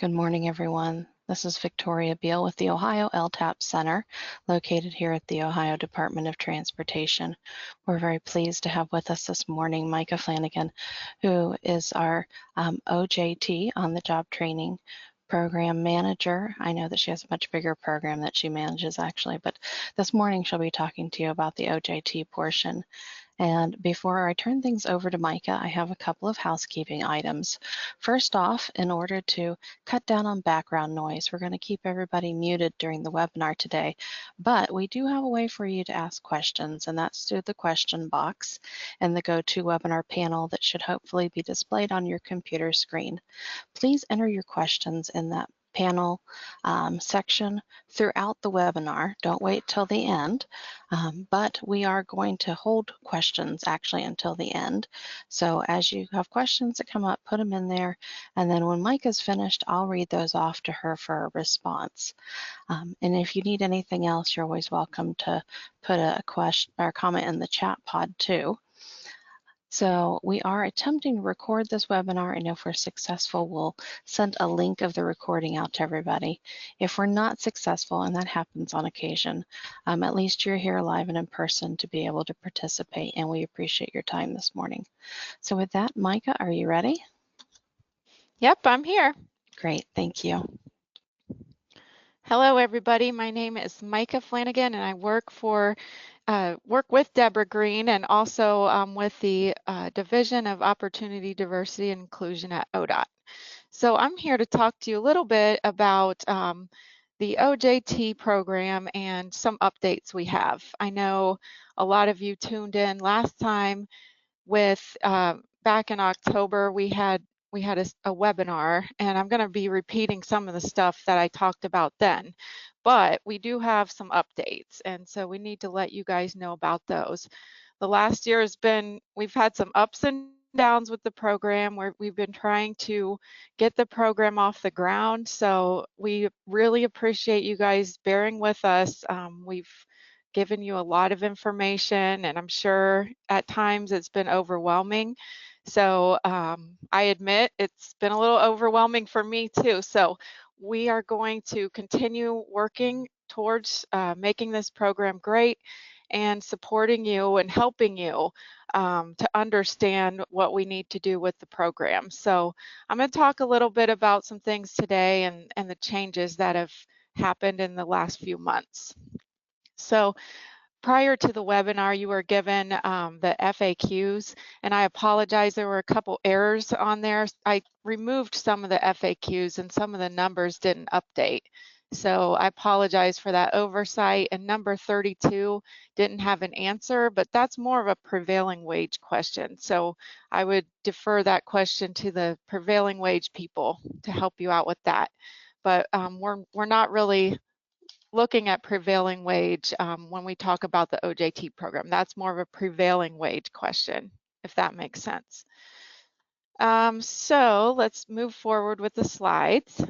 Good morning, everyone. This is Victoria Beal with the Ohio LTAP Center, located here at the Ohio Department of Transportation. We're very pleased to have with us this morning Mica Flanagan, who is our OJT, on the job training program manager. I know that she has a much bigger program that she manages actually, but this morning she'll be talking to you about the OJT portion. And before I turn things over to Mica, I have a couple of housekeeping items. First off, in order to cut down on background noise, we're going to keep everybody muted during the webinar today, but we do have a way for you to ask questions, and that's through the question box and the GoToWebinar panel that should hopefully be displayed on your computer screen. Please enter your questions in that panel section throughout the webinar. Don't wait till the end, but we are going to hold questions actually until the end. So as you have questions that come up, put them in there, and then when Mica's finished, I'll read those off to her for a response. And if you need anything else, you're always welcome to put a question or comment in the chat pod too. So we are attempting to record this webinar, and if we're successful, we'll send a link of the recording out to everybody. If we're not successful, and that happens on occasion, at least you're here live and in person to be able to participate, and we appreciate your time this morning. So with that, Mica, are you ready? Yep, I'm here. Great, thank you. Hello, everybody. My name is Mica Flanagan, and I work with Deborah Green and also with the Division of Opportunity, Diversity, and Inclusion at ODOT. So I'm here to talk to you a little bit about the OJT program and some updates we have. I know a lot of you tuned in last time with back in October. We had a webinar, and I'm going to be repeating some of the stuff that I talked about then, but we do have some updates, and so we need to let you guys know about those. The last year we've had some ups and downs with the program where we've been trying to get the program off the ground, so we really appreciate you guys bearing with us. We've given you a lot of information, and I'm sure at times it's been overwhelming. So I admit it's been a little overwhelming for me too. So we are going to continue working towards making this program great and supporting you and helping you to understand what we need to do with the program. So I'm going to talk a little bit about some things today and the changes that have happened in the last few months. So prior to the webinar, you were given the FAQs, and I apologize, there were a couple errors on there. I removed some of the FAQs and some of the numbers didn't update. So I apologize for that oversight. And number 32 didn't have an answer, but that's more of a prevailing wage question. So I would defer that question to the prevailing wage people to help you out with that. But we're not really looking at prevailing wage when we talk about the OJT program. That's more of a prevailing wage question, if that makes sense. So let's move forward with the slides.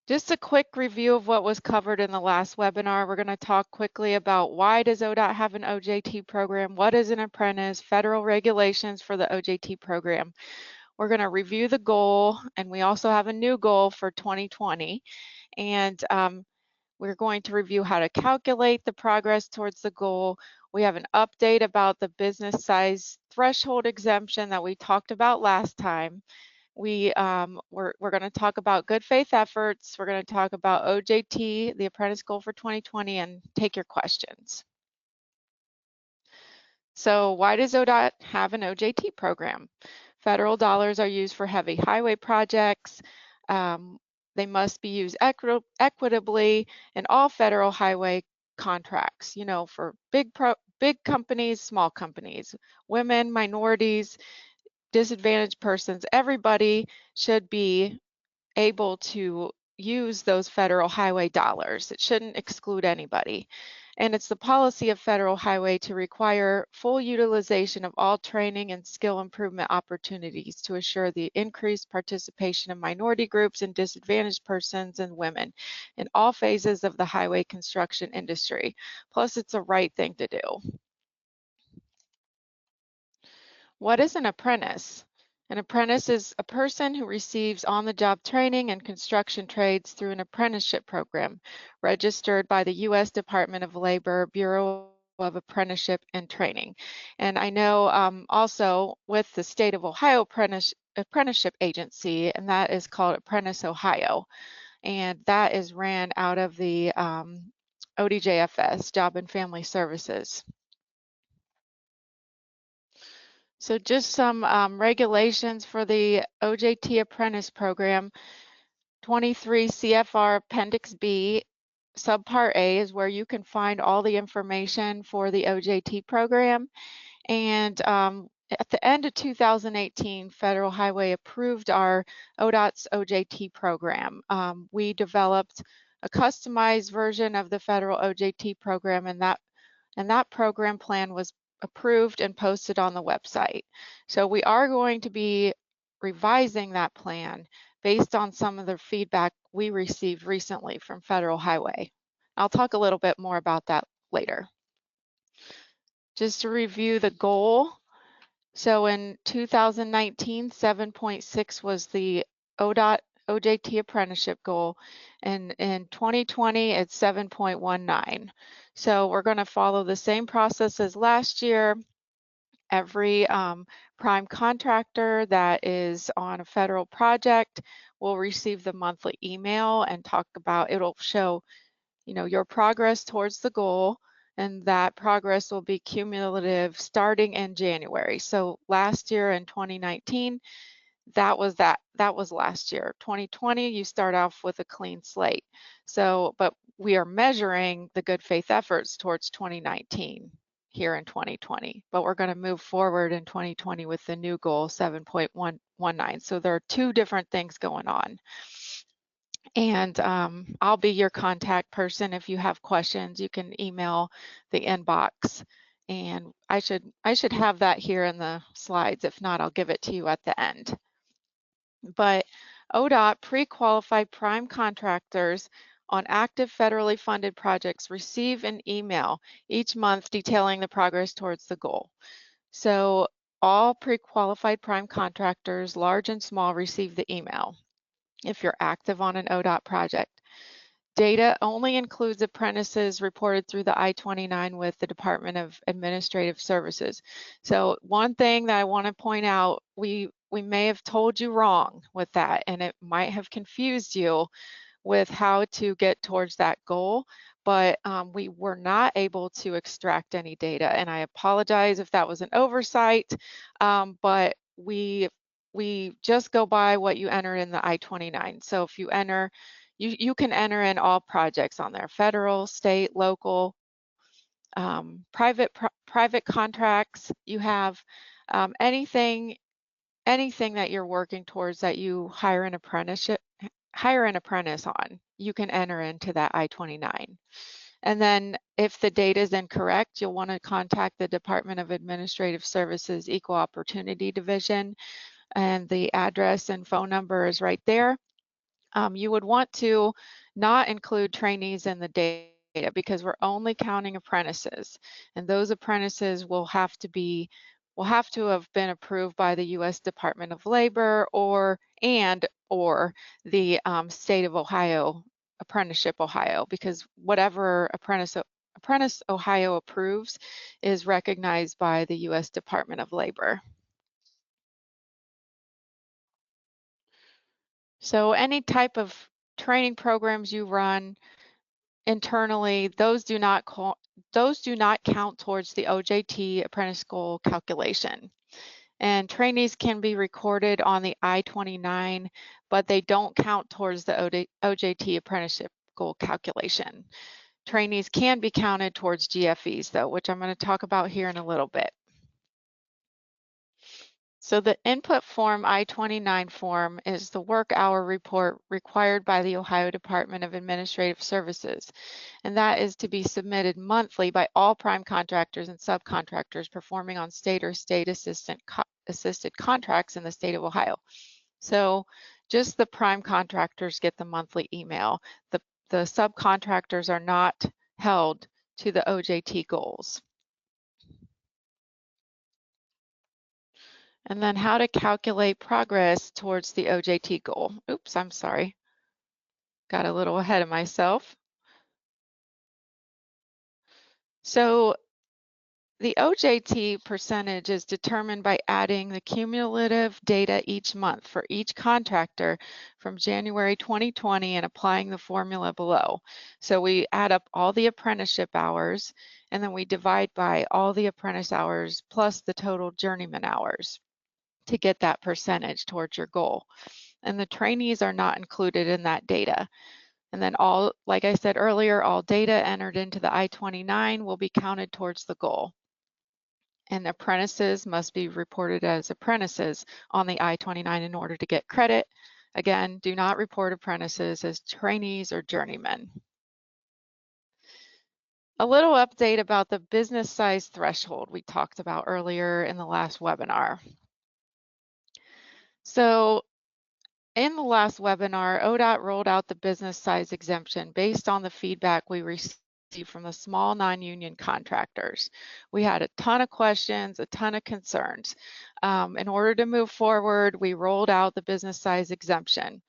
Just a quick review of what was covered in the last webinar. We're going to talk quickly about why does ODOT have an OJT program, what is an apprentice, federal regulations for the OJT program. We're going to review the goal, and we also have a new goal for 2020. And we're going to review how to calculate the progress towards the goal. We have an update about the business size threshold exemption that we talked about last time. We're going to talk about good faith efforts. We're going to talk about OJT, the apprentice goal for 2020, and take your questions. So why does ODOT have an OJT program? Federal dollars are used for heavy highway projects. They must be used equitably in all federal highway contracts, you know, for big companies, small companies, women, minorities, disadvantaged persons. Everybody should be able to use those federal highway dollars. It shouldn't exclude anybody. And it's the policy of Federal Highway to require full utilization of all training and skill improvement opportunities to assure the increased participation of minority groups and disadvantaged persons and women in all phases of the highway construction industry. Plus, it's a right thing to do. What is an apprentice? An apprentice is a person who receives on-the-job training in construction trades through an apprenticeship program registered by the U.S. Department of Labor Bureau of Apprenticeship and Training. And I know also with the state of Ohio Apprenticeship Agency, and that is called Apprentice Ohio. And that is ran out of the ODJFS, Job and Family Services. So just some regulations for the OJT Apprentice Program. 23 CFR Appendix B, Subpart A is where you can find all the information for the OJT program. And at the end of 2018, Federal Highway approved our ODOT's OJT program. We developed a customized version of the federal OJT program, and that program plan was approved and posted on the website. So we are going to be revising that plan based on some of the feedback we received recently from Federal Highway. I'll talk a little bit more about that later. Just to review the goal. So in 2019, 7.6 was the ODOT OJT apprenticeship goal, and in 2020 it's 7.19. So we're going to follow the same process as last year. Every prime contractor that is on a federal project will receive the monthly email and talk about, it'll show, your progress towards the goal, and that progress will be cumulative starting in January. So last year in 2019, that was last year. 2020, you start off with a clean slate. So, but we are measuring the good faith efforts towards 2019 here in 2020, but we're going to move forward in 2020 with the new goal, 7.119. So there are two different things going on. And I'll be your contact person. If you have questions, you can email the inbox. And I should have that here in the slides. If not, I'll give it to you at the end. But ODOT pre-qualified prime contractors on active federally funded projects receive an email each month detailing the progress towards the goal. So all pre-qualified prime contractors, large and small, receive the email if you're active on an ODOT project. Data only includes apprentices reported through the I-29 with the Department of Administrative Services. So one thing that I want to point out, we may have told you wrong with that, and it might have confused you with how to get towards that goal, but we were not able to extract any data, and I apologize if that was an oversight, but we just go by what you enter in the I-29. So if you enter, you can enter in all projects on there, federal, state, local, private contracts. You have anything that you're working towards that you hire an apprentice on, you can enter into that I-29. And then if the data is incorrect, you'll want to contact the Department of Administrative Services Equal Opportunity Division, and the address and phone number is right there. You would want to not include trainees in the data because we're only counting apprentices, and those apprentices will have to have been approved by the U.S. Department of Labor or the state of Ohio, Apprenticeship Ohio, because whatever Apprentice Ohio approves is recognized by the U.S. Department of Labor. So any type of training programs you run internally, those do not count towards the OJT apprentice goal calculation. And trainees can be recorded on the I-29, but they don't count towards the OJT apprenticeship goal calculation. Trainees can be counted towards GFEs though, which I'm going to talk about here in a little bit. So the input form I-29 form is the work hour report required by the Ohio Department of Administrative Services. And that is to be submitted monthly by all prime contractors and subcontractors performing on state or state assisted contracts in the state of Ohio. So just the prime contractors get the monthly email. The subcontractors are not held to the OJT goals. And then how to calculate progress towards the OJT goal. Oops, I'm sorry. Got a little ahead of myself. So the OJT percentage is determined by adding the cumulative data each month for each contractor from January 2020 and applying the formula below. So we add up all the apprenticeship hours, and then we divide by all the apprentice hours plus the total journeyman hours to get that percentage towards your goal. And the trainees are not included in that data. And then all, like I said earlier, all data entered into the I-29 will be counted towards the goal. And apprentices must be reported as apprentices on the I-29 in order to get credit. Again, do not report apprentices as trainees or journeymen. A little update about the business size threshold we talked about earlier in the last webinar. So in the last webinar, ODOT rolled out the business size exemption based on the feedback we received from the small non-union contractors. We had a ton of questions, a ton of concerns. In order to move forward, we rolled out the business size exemption.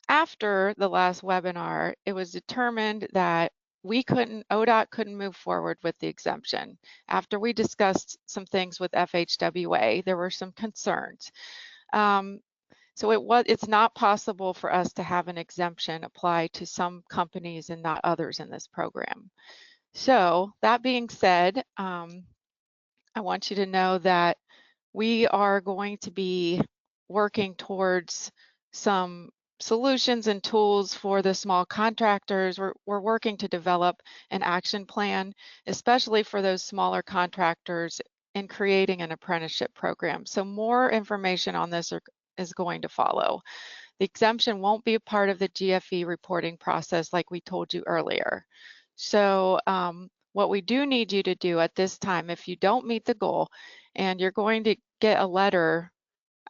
After the last webinar, it was determined that ODOT couldn't move forward with the exemption. After we discussed some things with FHWA, there were some concerns. So it's not possible for us to have an exemption apply to some companies and not others in this program. So that being said, I want you to know that we are going to be working towards some solutions and tools for the small contractors. We're working to develop an action plan, especially for those smaller contractors, in creating an apprenticeship program. So more information on this is going to follow. The exemption won't be a part of the GFE reporting process like we told you earlier. So what we do need you to do at this time, if you don't meet the goal, and you're going to get a letter,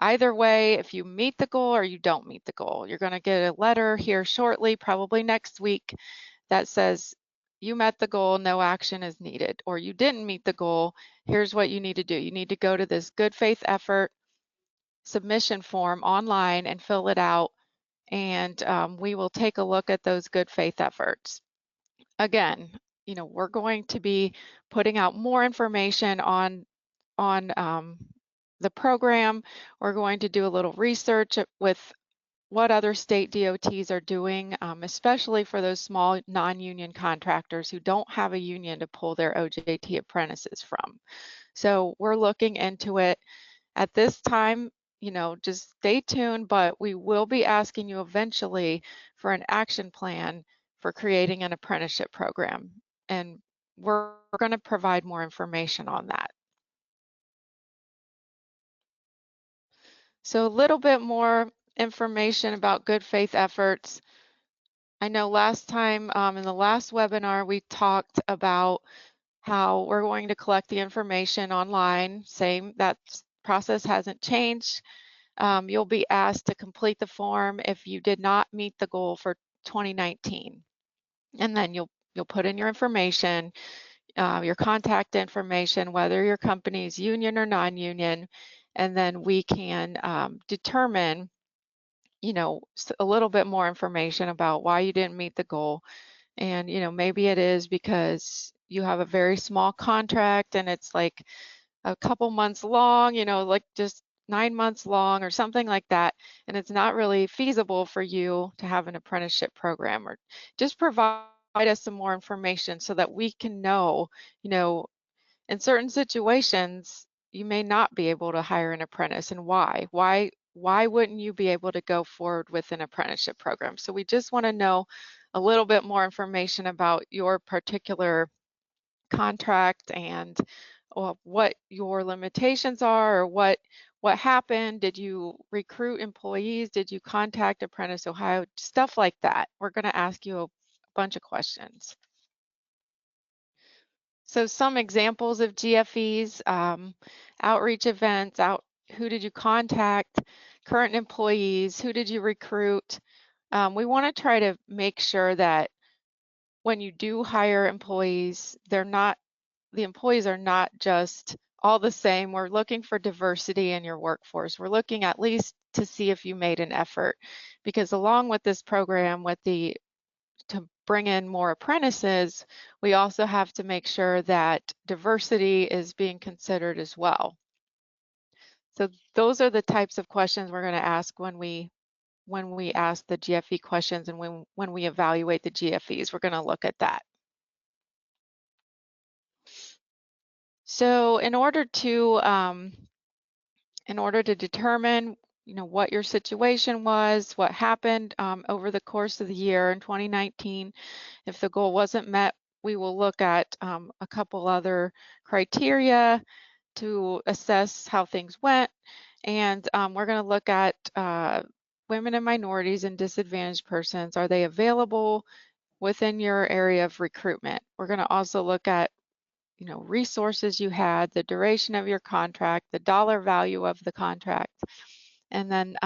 either way, if you meet the goal or you don't meet the goal, you're going to get a letter here shortly, probably next week, that says you met the goal, no action is needed, or you didn't meet the goal, here's what you need to do. You need to go to this good faith effort submission form online and fill it out, and we will take a look at those good faith efforts. Again, we're going to be putting out more information on the program. We're going to do a little research with what other state DOTs are doing, especially for those small non-union contractors who don't have a union to pull their OJT apprentices from. So we're looking into it. At this time, just stay tuned, but we will be asking you eventually for an action plan for creating an apprenticeship program. And we're going to provide more information on that. So a little bit more information about good faith efforts. I know last time in the last webinar, we talked about how we're going to collect the information online. Same, that process hasn't changed. You'll be asked to complete the form if you did not meet the goal for 2019. And then you'll put in your information, your contact information, whether your company is union or non-union, and then we can determine, a little bit more information about why you didn't meet the goal. And, maybe it is because you have a very small contract and it's like a couple months long, like just 9 months long or something like that, and it's not really feasible for you to have an apprenticeship program. Or just provide us some more information so that we can know, in certain situations, you may not be able to hire an apprentice, and why. Why wouldn't you be able to go forward with an apprenticeship program? So we just want to know a little bit more information about your particular contract and what your limitations are, or what happened. Did you recruit employees? Did you contact Apprentice Ohio? Stuff like that. We're going to ask you a bunch of questions. So some examples of GFEs, outreach events, who did you contact, current employees, who did you recruit? We want to try to make sure that when you do hire employees, the employees are not just all the same. We're looking for diversity in your workforce. We're looking at least to see if you made an effort, because along with this program, to bring in more apprentices, we also have to make sure that diversity is being considered as well. So those are the types of questions we're going to ask when we ask the GFE questions, and when we evaluate the GFEs, we're going to look at that. So in order to determine what your situation was, what happened over the course of the year in 2019, if the goal wasn't met, we will look at a couple other criteria to assess how things went. And we're going to look at women and minorities and disadvantaged persons. Are they available within your area of recruitment? We're going to also look at resources you had, the duration of your contract, the dollar value of the contract, and then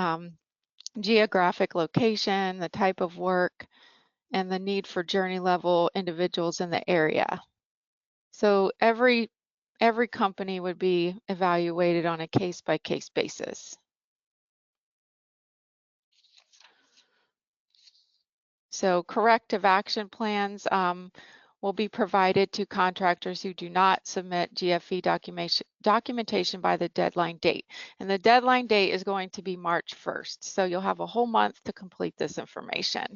geographic location, the type of work, and the need for journey level individuals in the area. So every company would be evaluated on a case-by-case basis. So corrective action plans will be provided to contractors who do not submit GFE documentation by the deadline date. And the deadline date is going to be March 1st. So you'll have a whole month to complete this information.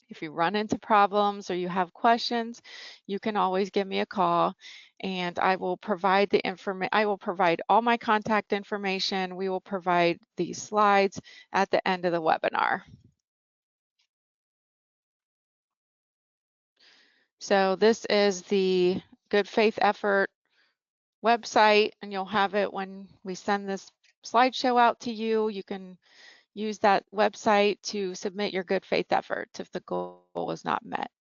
If you run into problems or you have questions, you can always give me a call, and I will provide the information. I will provide all my contact information. We will provide these slides at the end of the webinar. So this is the Good Faith Effort website, and you'll have it when we send this slideshow out to you. You can use that website to submit your good faith efforts if the goal was not met.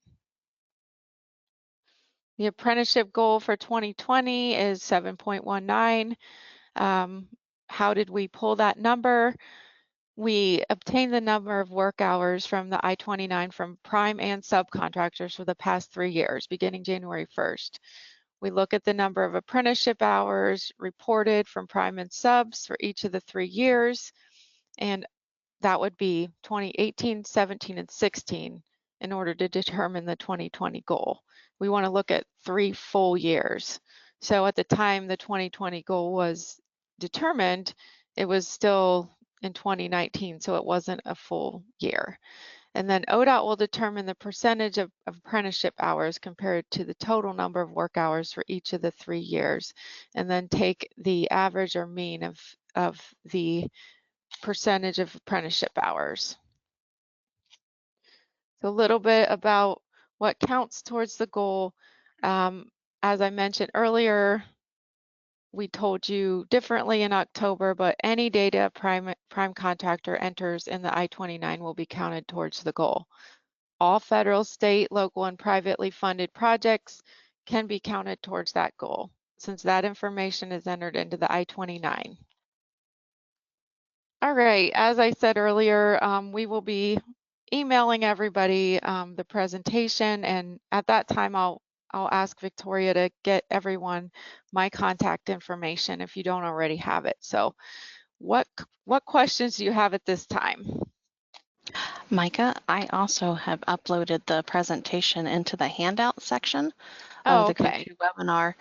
The apprenticeship goal for 2020 is 7.19. How did we pull that number? We obtained the number of work hours from the I-29 from prime and subcontractors for the past 3 years, beginning January 1st. We look at the number of apprenticeship hours reported from prime and subs for each of the 3 years, and that would be 2018, 17, and 16 in order to determine the 2020 goal. We want to look at 3 full years. So at the time the 2020 goal was determined, it was still in 2019, so it wasn't a full year. And then ODOT will determine the percentage of apprenticeship hours compared to the total number of work hours for each of the 3 years, and then take the average or mean of the percentage of apprenticeship hours. So a little bit about what counts towards the goal. As I mentioned earlier, we told you differently in October, but any data prime contractor enters in the I-29 will be counted towards the goal. All federal, state, local, and privately funded projects can be counted towards that goal, since that information is entered into the I-29. All right, as I said earlier, we will be emailing everybody the presentation, and at that time I'll ask Victoria to get everyone my contact information if you don't already have it. So what questions do you have at this time? Mica, I also have uploaded the presentation into the handout section of the okay. GoToWebinar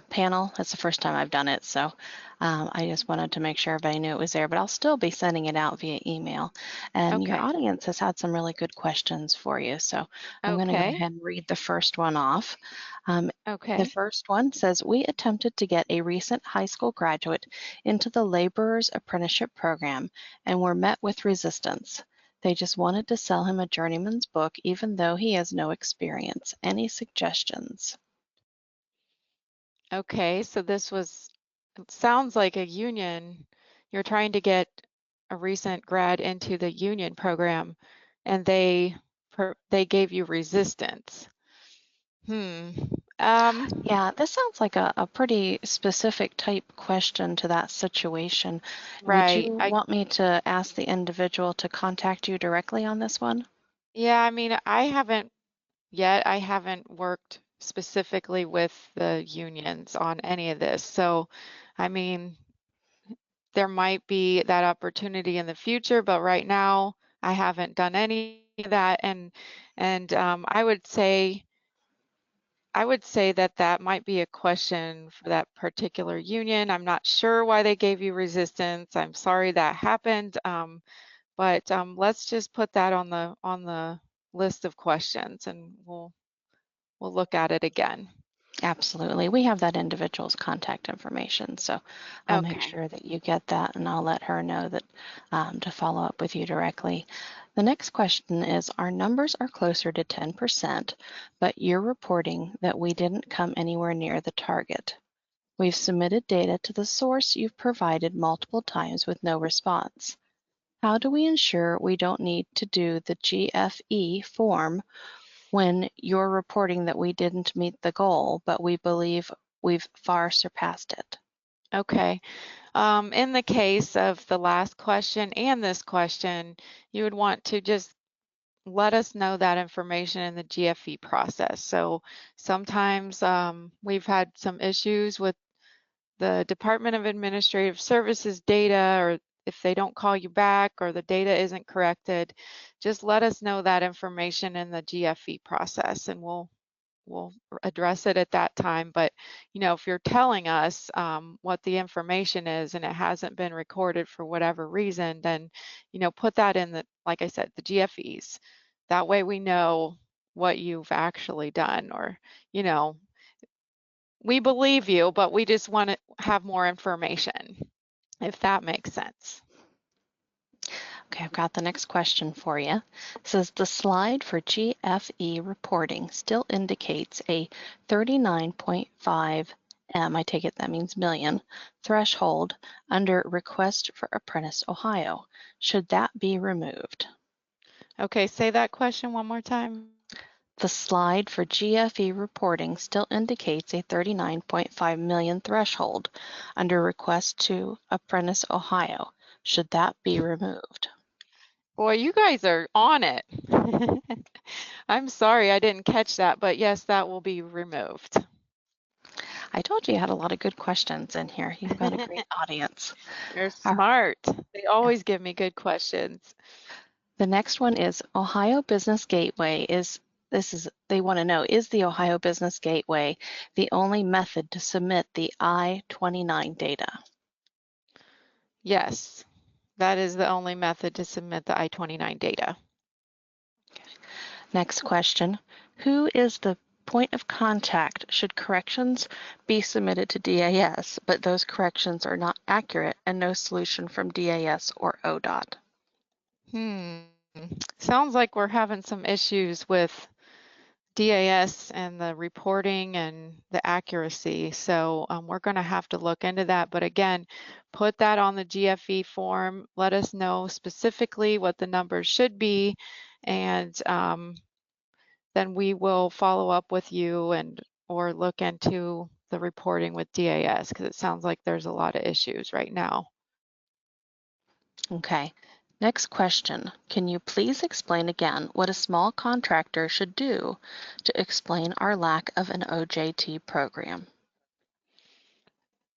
panel. That's the first time I've done it, so I just wanted to make sure everybody knew it was there, but I'll still be sending it out via email. And your audience has had some really good questions for you, so I'm going to go ahead and read the first one off. The first one says, we attempted to get a recent high school graduate into the laborer's apprenticeship program and were met with resistance. They just wanted to sell him a journeyman's book even though he has no experience. Any suggestions? Okay, so it sounds like a union. You're trying to get a recent grad into the union program, and they gave you resistance. Yeah, this sounds like a pretty specific type question to that situation. Would you want me to ask the individual to contact you directly on this one? Yeah, I mean, I haven't worked specifically with the unions on any of this. So, I mean, there might be that opportunity in the future, but right now I haven't done any of that. And I would say that that might be a question for that particular union. I'm not sure why they gave you resistance. I'm sorry that happened. But let's just put that on the list of questions, and we'll look at it again. Absolutely. We have that individual's contact information, so I'll make Okay. sure that you get that, and I'll let her know that to follow up with you directly. The next question is, our numbers are closer to 10%, but you're reporting that we didn't come anywhere near the target. We've submitted data to the source you've provided multiple times with no response. How do we ensure we don't need to do the GFE form when you're reporting that we didn't meet the goal, but we believe we've far surpassed it? Okay. In the case of the last question and this question, you would want to just let us know that information in the GFE process. So sometimes we've had some issues with the Department of Administrative Services data, or if they don't call you back or the data isn't corrected, just let us know that information in the GFE process, and we'll address it at that time. But if you're telling us what the information is and it hasn't been recorded for whatever reason, then put that in the, like I said, the GFEs. That way we know what you've actually done, or we believe you, but we just want to have more information, if that makes sense. Okay, I've got the next question for you. It says the slide for GFE reporting still indicates a 39.5 M, I take it that means million, threshold under request for Apprentice Ohio. Should that be removed? Okay, say that question one more time. The slide for GFE reporting still indicates a 39.5 million threshold under request to Apprentice Ohio. Should that be removed? Boy, you guys are on it. I'm sorry I didn't catch that, but yes, that will be removed. I told you had a lot of good questions in here. You've got a great audience. You're All smart. They right. always give me good questions. The next one is Ohio Business Gateway they want to know, is the Ohio Business Gateway the only method to submit the I-29 data? Yes, that is the only method to submit the I-29 data. Next question, who is the point of contact should corrections be submitted to DAS, but those corrections are not accurate and no solution from DAS or ODOT? Sounds like we're having some issues with DAS and the reporting and the accuracy. So we're going to have to look into that. But again, put that on the GFE form. Let us know specifically what the numbers should be. And then we will follow up with you or look into the reporting with DAS, because it sounds like there's a lot of issues right now. Okay. Next question. Can you please explain again what a small contractor should do to explain our lack of an OJT program?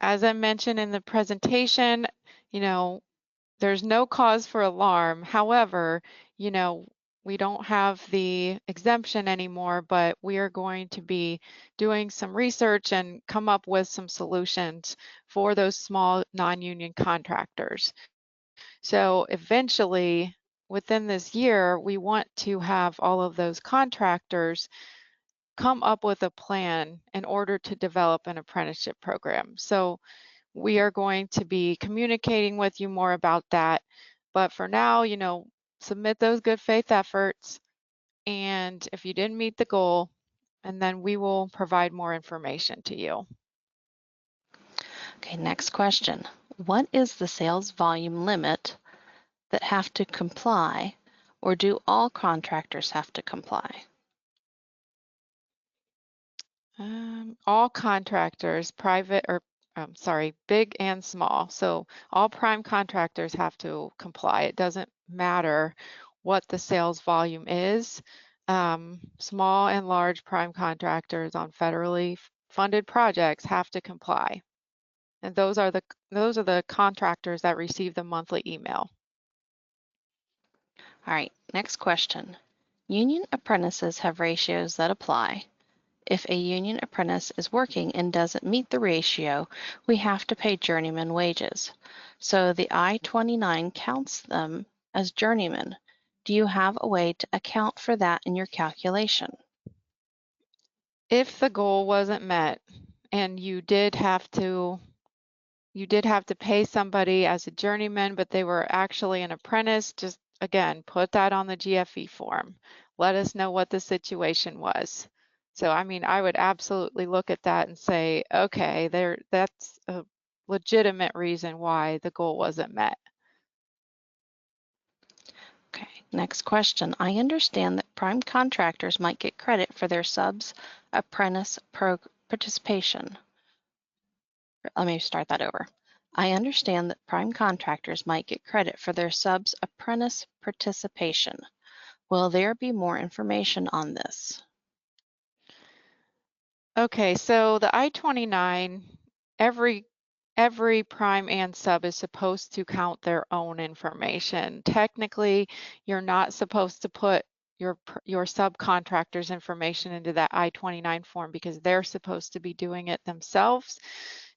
As I mentioned in the presentation, there's no cause for alarm. However, we don't have the exemption anymore, but we are going to be doing some research and come up with some solutions for those small non-union contractors. So eventually, within this year, we want to have all of those contractors come up with a plan in order to develop an apprenticeship program. So we are going to be communicating with you more about that. But for now, submit those good faith efforts. And if you didn't meet the goal, and then we will provide more information to you. Okay, next question. What is the sales volume limit that have to comply, or do all contractors have to comply? All contractors, big and small. So all prime contractors have to comply. It doesn't matter what the sales volume is. small and large prime contractors on federally funded projects have to comply. And those are the contractors that receive the monthly email. All right, next question. Union apprentices have ratios that apply. If a union apprentice is working and doesn't meet the ratio, we have to pay journeyman wages. So the I-29 counts them as journeymen. Do you have a way to account for that in your calculation? If the goal wasn't met and you did have to pay somebody as a journeyman, but they were actually an apprentice, just again, put that on the GFE form. Let us know what the situation was. So, I mean, I would absolutely look at that and say, okay, that's a legitimate reason why the goal wasn't met. Okay, next question. I understand that prime contractors might get credit for their subs apprentice participation. Let me start that over. I understand that prime contractors might get credit for their subs apprentice participation. Will there be more information on this? Okay, so the I-29, every prime and sub is supposed to count their own information. Technically, you're not supposed to put your subcontractor's information into that I-29 form because they're supposed to be doing it themselves.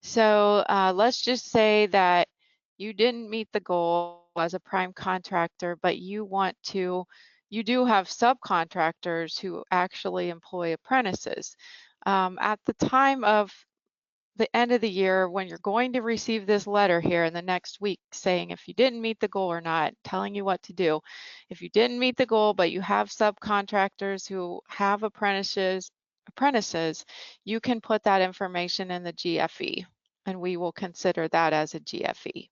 So let's just say that you didn't meet the goal as a prime contractor, but you do have subcontractors who actually employ apprentices. At the time of the end of the year, when you're going to receive this letter here in the next week saying if you didn't meet the goal or not, telling you what to do. If you didn't meet the goal, but you have subcontractors who have apprentices, you can put that information in the GFE, and we will consider that as a GFE.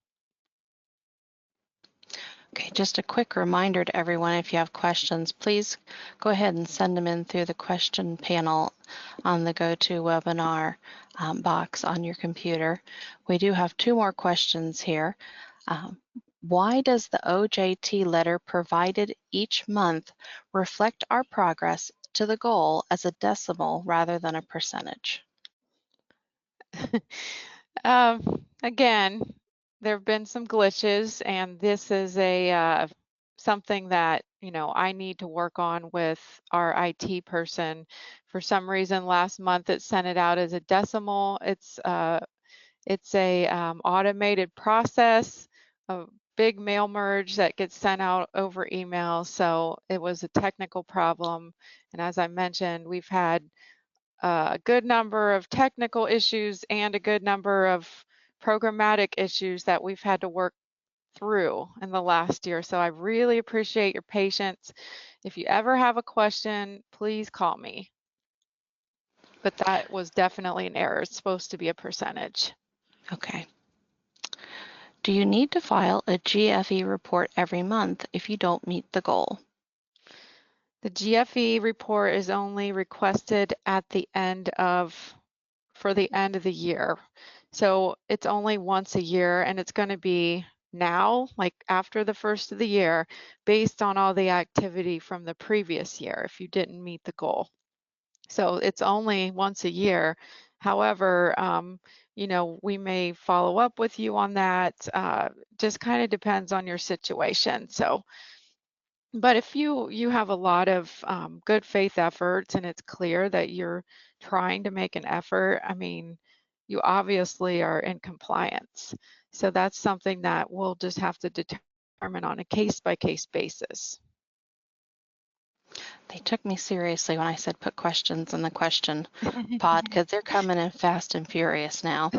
Okay, just a quick reminder to everyone, if you have questions, please go ahead and send them in through the question panel on the GoToWebinar box on your computer. We do have two more questions here. Why does the OJT letter provided each month reflect our progress to the goal as a decimal rather than a percentage? Again, there have been some glitches, and this is something that I need to work on with our IT person. For some reason, last month it sent it out as a decimal. It's a automated process, a big mail merge that gets sent out over email. So it was a technical problem, and as I mentioned, we've had a good number of technical issues and a good number of programmatic issues that we've had to work through in the last year. So I really appreciate your patience. If you ever have a question, please call me. But that was definitely an error. It's supposed to be a percentage. Okay. Do you need to file a GFE report every month if you don't meet the goal? The GFE report is only requested at the end for the end of the year. So it's only once a year, and it's going to be now, like after the first of the year, based on all the activity from the previous year if you didn't meet the goal. So it's only once a year. However, we may follow up with you on that. Just kind of depends on your situation. So, but if you have a lot of good faith efforts and it's clear that you're trying to make an effort, I mean, you obviously are in compliance. So that's something that we'll just have to determine on a case-by-case basis. They took me seriously when I said put questions in the question pod because they're coming in fast and furious now.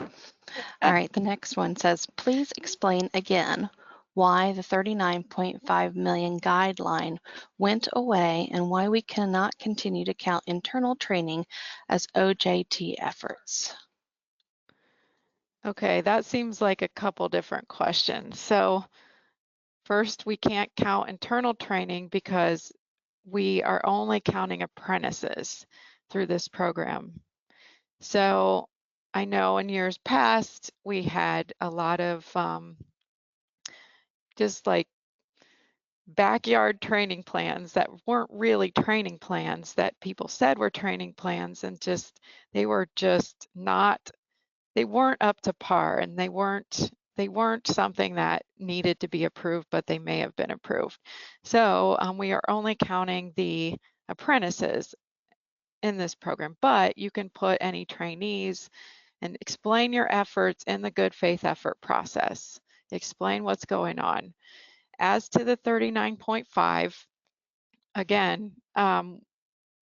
All right, the next one says, please explain again why the 39.5 million guideline went away and why we cannot continue to count internal training as OJT efforts. Okay, that seems like a couple different questions. So first, we can't count internal training because we are only counting apprentices through this program. So I know in years past, we had a lot of just like backyard training plans that weren't really training plans, that people said were training plans, and they were just not, they weren't up to par, and they weren't something that needed to be approved, but they may have been approved. So we are only counting the apprentices in this program, but you can put any trainees and explain your efforts in the good faith effort process. Explain what's going on. As to the 39.5, again,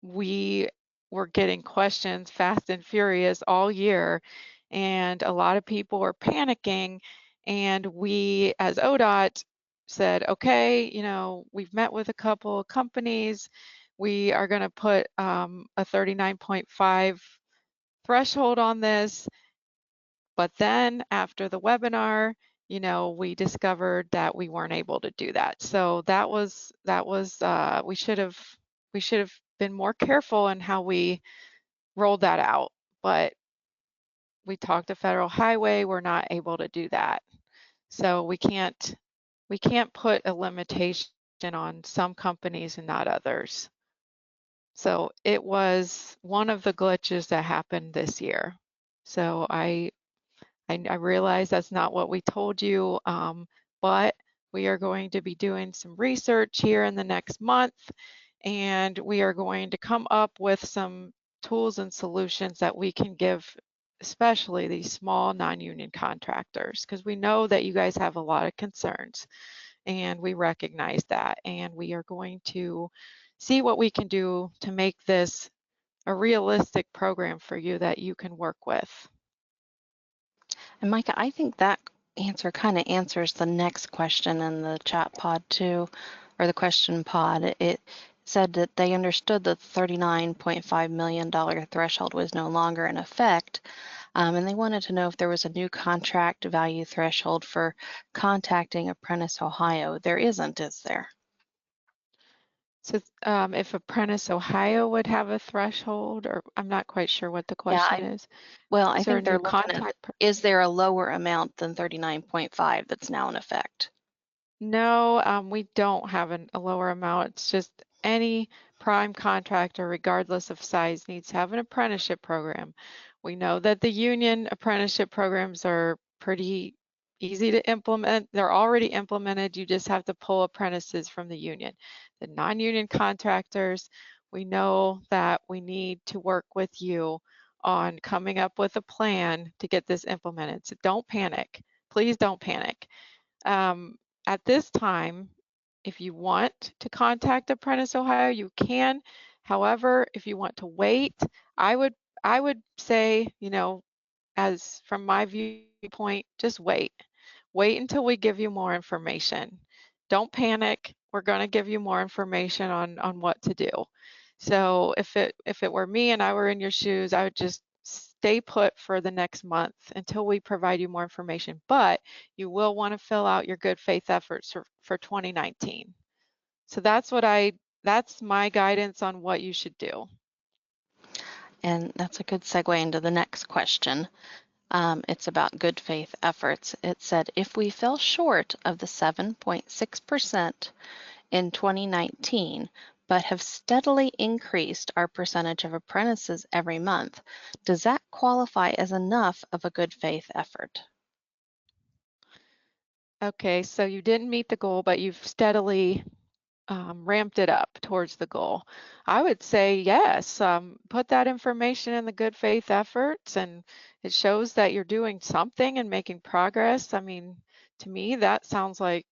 we were getting questions fast and furious all year, and a lot of people were panicking, and we as ODOT said, okay, we've met with a couple of companies. We are going to put a 39.5 threshold on this. But then after the webinar, we discovered that we weren't able to do that. So that was we should have been more careful in how we rolled that out. But we talked to Federal Highway, we're not able to do that. So we can't put a limitation on some companies and not others. So it was one of the glitches that happened this year. So I realize that's not what we told you, but we are going to be doing some research here in the next month, and we are going to come up with some tools and solutions that we can give, especially these small non-union contractors, because we know that you guys have a lot of concerns, and we recognize that, and we are going to see what we can do to make this a realistic program for you that you can work with. And Mica, I think that answer kind of answers the next question in the chat pod too, or the question pod. It said that they understood the $39.5 million threshold was no longer in effect, and they wanted to know if there was a new contract value threshold for contacting Apprentice Ohio. There isn't, is there? So if Apprentice Ohio would have a threshold, or I'm not quite sure what the Yeah, question is. I Is there a think they're new looking at, contact? is there a lower amount than 39.5 that's now in effect? No, we don't have a lower amount. It's just any prime contractor, regardless of size, needs to have an apprenticeship program. We know that the union apprenticeship programs are pretty easy to implement. They're already implemented. You just have to pull apprentices from the union. The non-union contractors, we know that we need to work with you on coming up with a plan to get this implemented. So don't panic. Please don't panic. At this time, if you want to contact Apprentice Ohio, you can. However, if you want to wait, I would say, as from my viewpoint, just wait. Wait until we give you more information. Don't panic. We're going to give you more information on what to do. So if it were me and I were in your shoes, I would just stay put for the next month until we provide you more information. But you will want to fill out your good faith efforts for 2019. So that's my guidance on what you should do. And that's a good segue into the next question. It's about good faith efforts. It said, if we fell short of the 7.6% in 2019, but have steadily increased our percentage of apprentices every month, does that qualify as enough of a good faith effort? Okay, so you didn't meet the goal, but you've steadily ramped it up towards the goal. I would say yes, put that information in the good faith efforts, and it shows that you're doing something and making progress. I mean, to me, that sounds like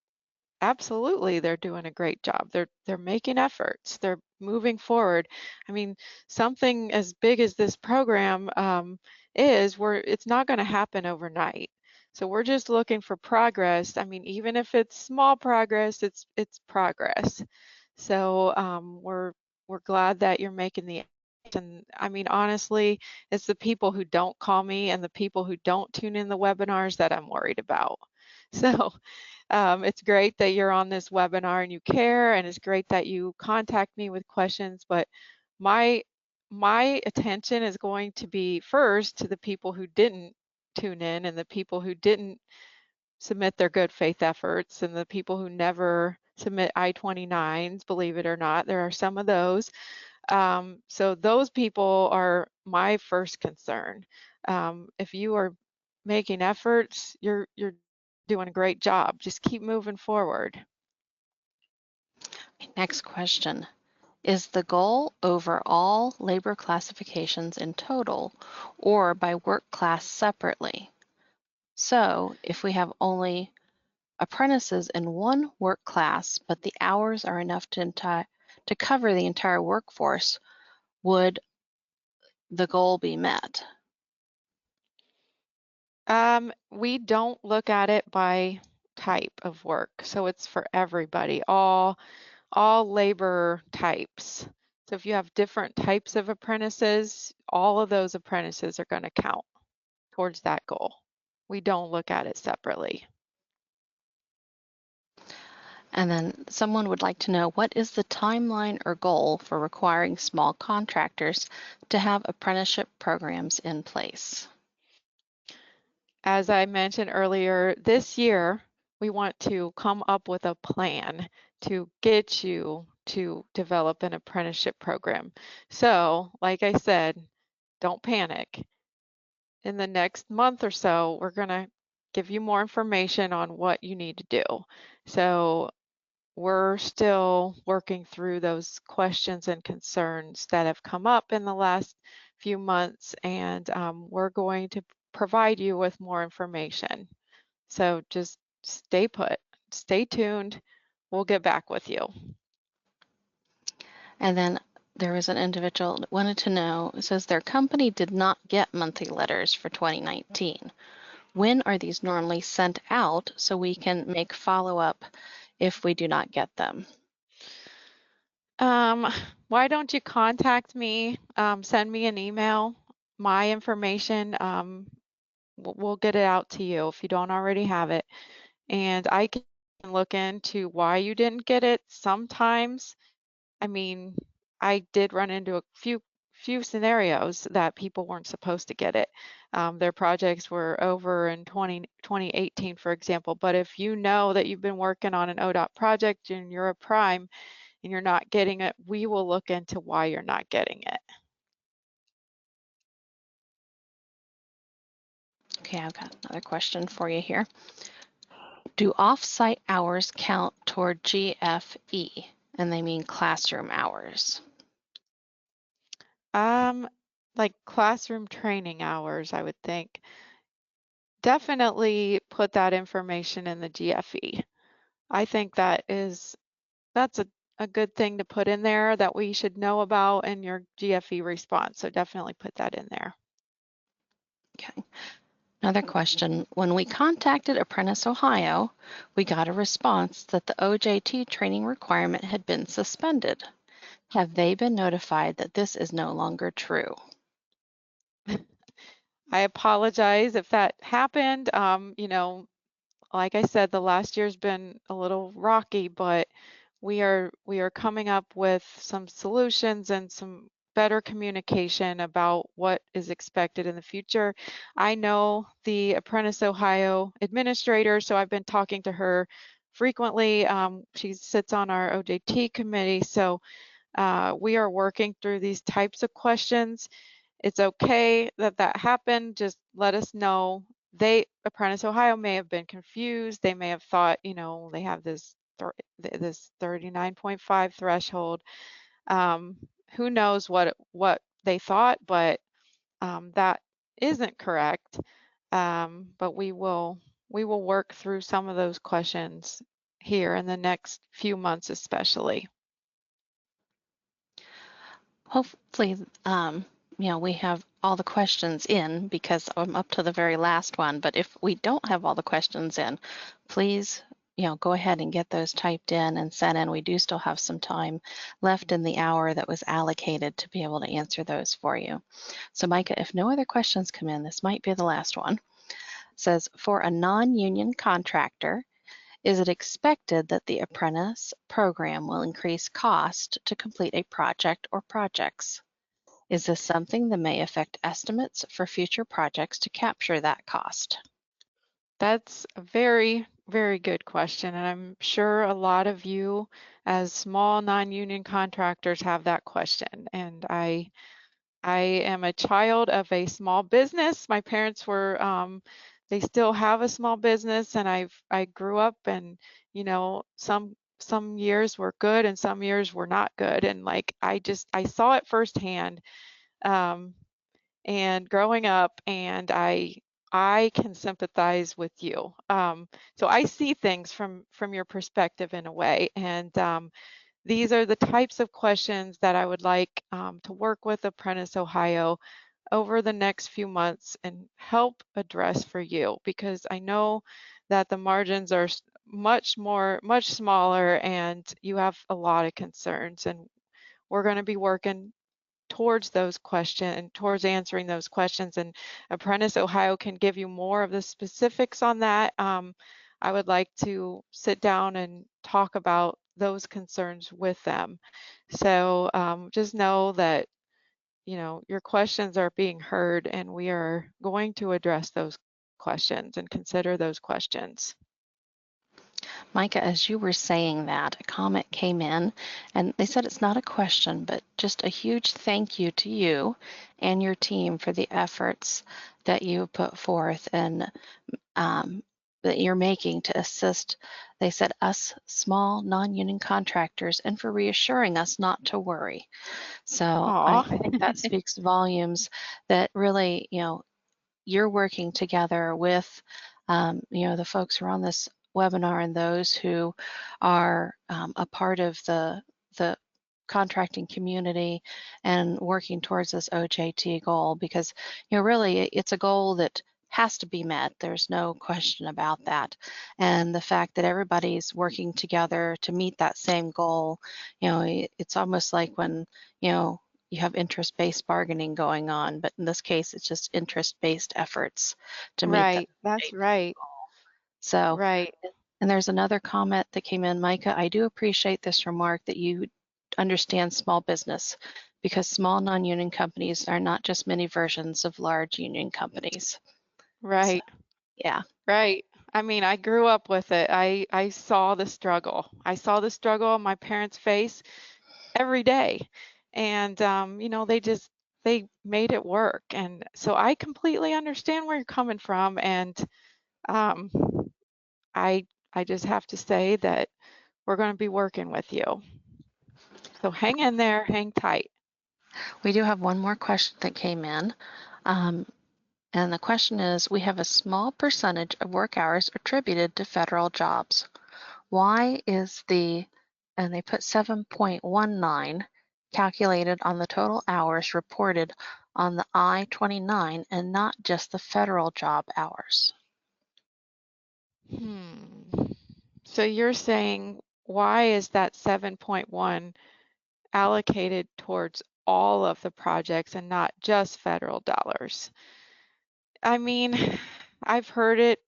absolutely they're doing a great job. They're making efforts. They're moving forward. I mean, something as big as this program it's not going to happen overnight. So we're just looking for progress. I mean, even if it's small progress, it's progress. So we're glad that you're making the effort. And I mean, honestly, it's the people who don't call me and the people who don't tune in the webinars that I'm worried about. So it's great that you're on this webinar and you care, and it's great that you contact me with questions, but my attention is going to be first to the people who didn't tune in and the people who didn't submit their good faith efforts and the people who never submit I29s, believe it or not. There are some of those. So those people are my first concern. If you are making efforts, you're doing a great job. Just keep moving forward. Next question. Is the goal over all labor classifications in total or by work class separately? So if we have only apprentices in one work class, but the hours are enough to cover the entire workforce, would the goal be met? We don't look at it by type of work, so it's for everybody, all labor types. So if you have different types of apprentices, all of those apprentices are going to count towards that goal. We don't look at it separately. And then someone would like to know, what is the timeline or goal for requiring small contractors to have apprenticeship programs in place? As I mentioned earlier, this year, we want to come up with a plan to get you to develop an apprenticeship program. So, like I said, don't panic. In the next month or so, we're going to give you more information on what you need to do. So we're still working through those questions and concerns that have come up in the last few months, and we're going to provide you with more information. So just stay put, stay tuned. We'll get back with you. And then there was an individual that wanted to know, it says their company did not get monthly letters for 2019. When are these normally sent out so we can make follow-up if we do not get them? Why don't you contact me, send me an email, my information, we'll get it out to you if you don't already have it. And I can look into why you didn't get it. Sometimes, I mean, I did run into a few scenarios that people weren't supposed to get it. Their projects were over in 2018, for example. But if you know that you've been working on an ODOT project and you're a prime and you're not getting it, we will look into why you're not getting it. Okay, I've got another question for you here. Do off-site hours count toward GFE? And they mean classroom hours. Like classroom training hours, I would think. Definitely put that information in the GFE. I think that's a good thing to put in there that we should know about in your GFE response. So definitely put that in there. Okay. Another question. When we contacted Apprentice Ohio, we got a response that the OJT training requirement had been suspended. Have they been notified that this is no longer true? I apologize if that happened. Like I said, the last year's been a little rocky, but we are coming up with some solutions and some better communication about what is expected in the future. I know the Apprentice Ohio administrator, so I've been talking to her frequently. She sits on our OJT committee, so we are working through these types of questions. It's okay that that happened. Just let us know. Apprentice Ohio may have been confused. They may have thought, they have this 39.5 threshold. Who knows what they thought, but that isn't correct. But we will work through some of those questions here in the next few months, especially. Hopefully, we have all the questions in because I'm up to the very last one. But if we don't have all the questions in, please, go ahead and get those typed in and sent in. We do still have some time left in the hour that was allocated to be able to answer those for you. So Mica, if no other questions come in, this might be the last one. It says, for a non-union contractor, is it expected that the apprentice program will increase cost to complete a project or projects? Is this something that may affect estimates for future projects to capture that cost? That's a very, very good question. And I'm sure a lot of you as small non-union contractors have that question. And I am a child of a small business. My parents were, they still have a small business, and I grew up, and you know, some years were good and some years were not good. And like I saw it firsthand. Um, and growing up, and I can sympathize with you. So I see things from your perspective in a way, and these are the types of questions that I would like to work with Apprentice Ohio over the next few months and help address for you, because I know that the margins are much smaller, and you have a lot of concerns, and we're going to be working towards those questions, towards answering those questions, and Apprentice Ohio can give you more of the specifics on that. I would like to sit down and talk about those concerns with them. So just know that, you know, your questions are being heard, and we are going to address those questions and consider those questions. Mica, as you were saying that, a comment came in and they said it's not a question, but just a huge thank you to you and your team for the efforts that you put forth and that you're making to assist, they said, us small non-union contractors, and for reassuring us not to worry. So Aw. I think that speaks volumes that really, you know, you're working together with, you know, the folks who are on this webinar and those who are a part of the contracting community and working towards this OJT goal, because, you know, really it's a goal that has to be met. There's no question about that. And the fact that everybody's working together to meet that same goal, you know, it's almost like when, you know, you have interest-based bargaining going on, but in this case, it's just interest-based efforts to meet that Right, that's OJT right. goal. So, Right. and there's another comment that came in, Micah, I do appreciate this remark that you understand small business, because small non-union companies are not just many versions of large union companies. So, Right. yeah. Right. I mean, I grew up with it. I saw the struggle. I saw the struggle on my parents' face every day. And you know, they made it work. And so I completely understand where you're coming from. And um I just have to say that we're going to be working with you. So hang in there, hang tight. We do have one more question that came in. Um, and the question is, we have a small percentage of work hours attributed to federal jobs. Why is the, and they put 7.19 calculated on the total hours reported on the I-29 and not just the federal job hours? Hmm. So you're saying, why is that 7.1 allocated towards all of the projects and not just federal dollars? I mean, I've heard it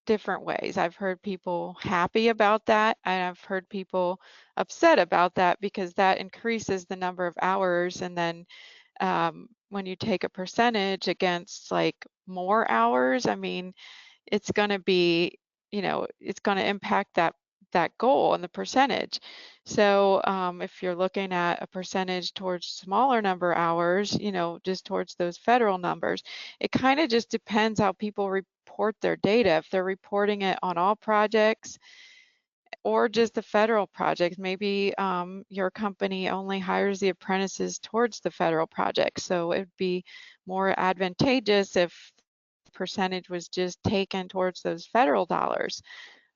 different ways. I've heard people happy about that, and I've heard people upset about that, because that increases the number of hours. And then when you take a percentage against like more hours, I mean, it's going to be, you know, it's going to impact that goal and the percentage. So if you're looking at a percentage towards smaller number hours, you know, just towards those federal numbers, it kind of just depends how people report their data. If they're reporting it on all projects or just the federal projects, maybe your company only hires the apprentices towards the federal projects. So it'd be more advantageous if percentage was just taken towards those federal dollars.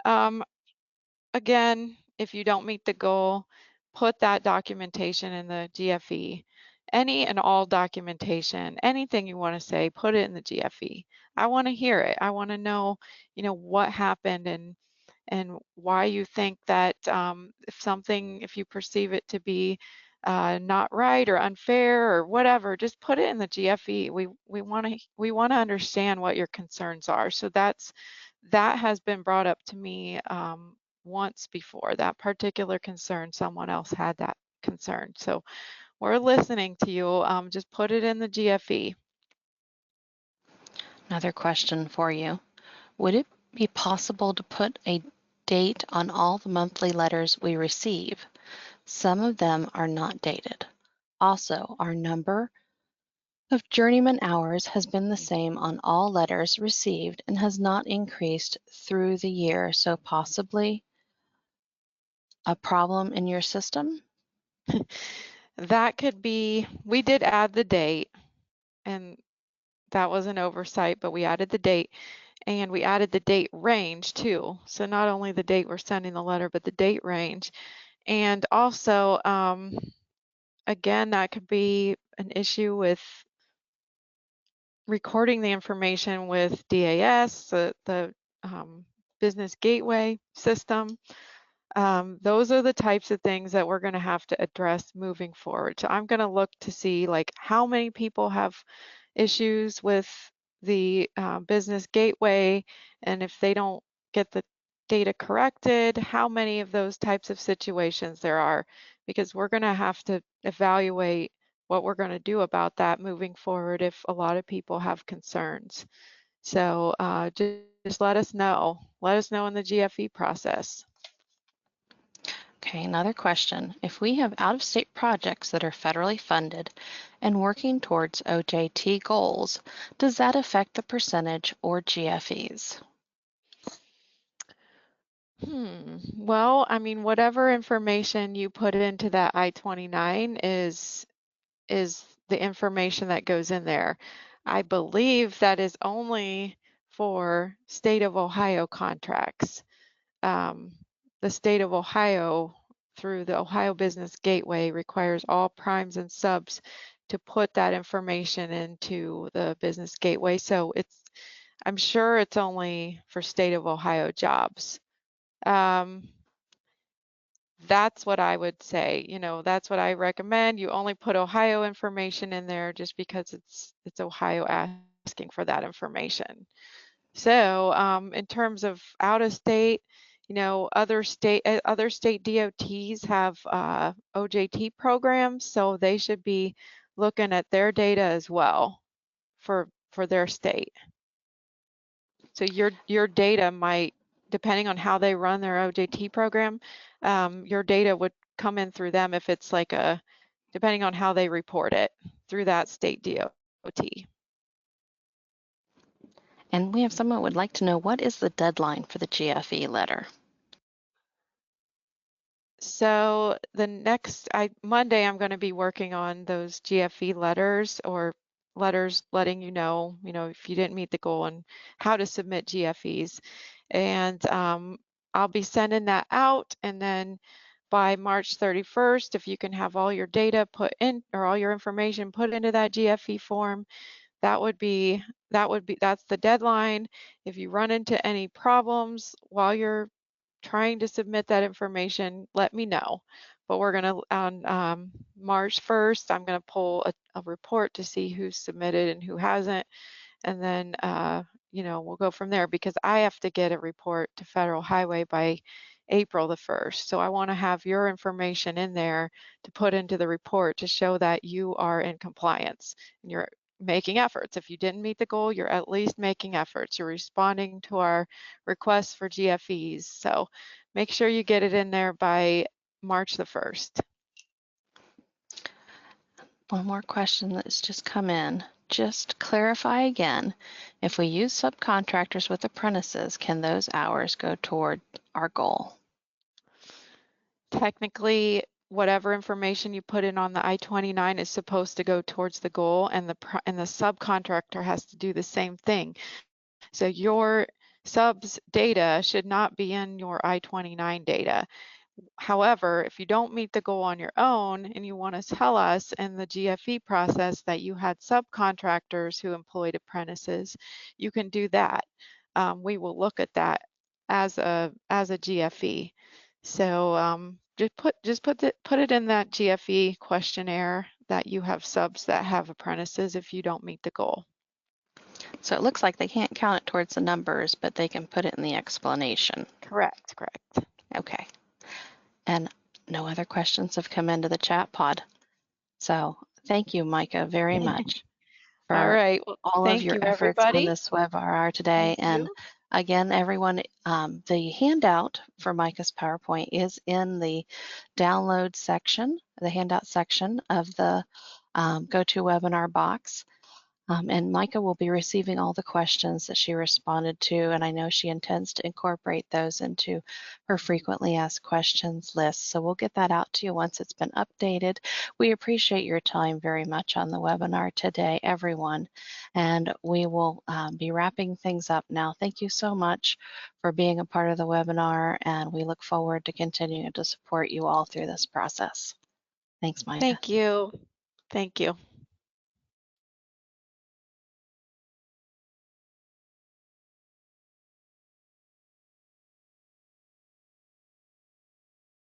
Um, Again, if you don't meet the goal, put that documentation in the GFE. Any and all documentation, anything you want to say, put it in the GFE. I want to hear it. I want to know, you know, what happened and why you think that if you perceive it to be not right or unfair or whatever, just put it in the GFE. We want to understand what your concerns are. So that has been brought up to me once before. That particular concern, someone else had that concern. So we're listening to you. Just put it in the GFE. Another question for you. Would it be possible to put a date on all the monthly letters we receive. Some of them are not dated. Also, our number of journeyman hours has been the same on all letters received and has not increased through the year, so possibly a problem in your system? That could be, we did add the date, and that was an oversight, but we added the date, and we added the date range too. So not only the date we're sending the letter, but the date range. And also, again, that could be an issue with recording the information with DAS, the business gateway system. Those are the types of things that we're going to have to address moving forward. So I'm going to look to see like how many people have issues with the business gateway, and if they don't get the data corrected, how many of those types of situations there are, because we're going to have to evaluate what we're going to do about that moving forward if a lot of people have concerns. So just let us know. Let us know in the GFE process. Okay, another question. If we have out-of-state projects that are federally funded and working towards OJT goals, does that affect the percentage or GFEs? Well, I mean, whatever information you put into that I-29 is the information that goes in there. I believe that is only for state of Ohio contracts. The state of Ohio, through the Ohio Business Gateway, requires all primes and subs to put that information into the business gateway. So I'm sure it's only for state of Ohio jobs. That's what I would say. You know, that's what I recommend. You only put Ohio information in there just because it's Ohio asking for that information. So in terms of out of state, you know, other state DOTs have OJT programs, so they should be looking at their data as well for their state. So your data might, depending on how they run their OJT program, your data would come in through them if it's like depending on how they report it through that state DOT. And we have someone who would like to know, what is the deadline for the GFE letter? So the next Monday, I'm going to be working on those GFE letters, or letters letting you know, if you didn't meet the goal and how to submit GFEs. And I'll be sending that out. And then by March 31st, if you can have all your data put in, or all your information put into that GFE form, that's the deadline. If you run into any problems while you're trying to submit that information, let me know. But we're going to, on March 1st, I'm going to pull a report to see who's submitted and who hasn't. And then, we'll go from there, because I have to get a report to Federal Highway by April the 1st. So I want to have your information in there to put into the report to show that you are in compliance and you're making efforts. If you didn't meet the goal, you're at least making efforts. You're responding to our requests for GFEs. So make sure you get it in there by March the 1st. One more question that's just come in. Just clarify again, if we use subcontractors with apprentices, can those hours go toward our goal? Technically, whatever information you put in on the I-29 is supposed to go towards the goal, and the subcontractor has to do the same thing. So your subs data should not be in your I-29 data. However, if you don't meet the goal on your own and you want to tell us in the GFE process that you had subcontractors who employed apprentices, you can do that. We will look at that as a GFE. So put it in that GFE questionnaire that you have subs that have apprentices if you don't meet the goal. So it looks like they can't count it towards the numbers, but they can put it in the explanation. Correct. Okay. And no other questions have come into the chat pod. So thank you, Mica, very much All for right. Well, all of thank your you, efforts on everybody. this webinar today. Thank And you. Again, everyone, the handout for Mica's PowerPoint is in the download section, the handout section of the GoToWebinar box. And Mica will be receiving all the questions that she responded to, and I know she intends to incorporate those into her frequently asked questions list. So we'll get that out to you once it's been updated. We appreciate your time very much on the webinar today, everyone, and we will be wrapping things up now. Thank you so much for being a part of the webinar, and we look forward to continuing to support you all through this process. Thanks, Mica. Thank you. Thank you.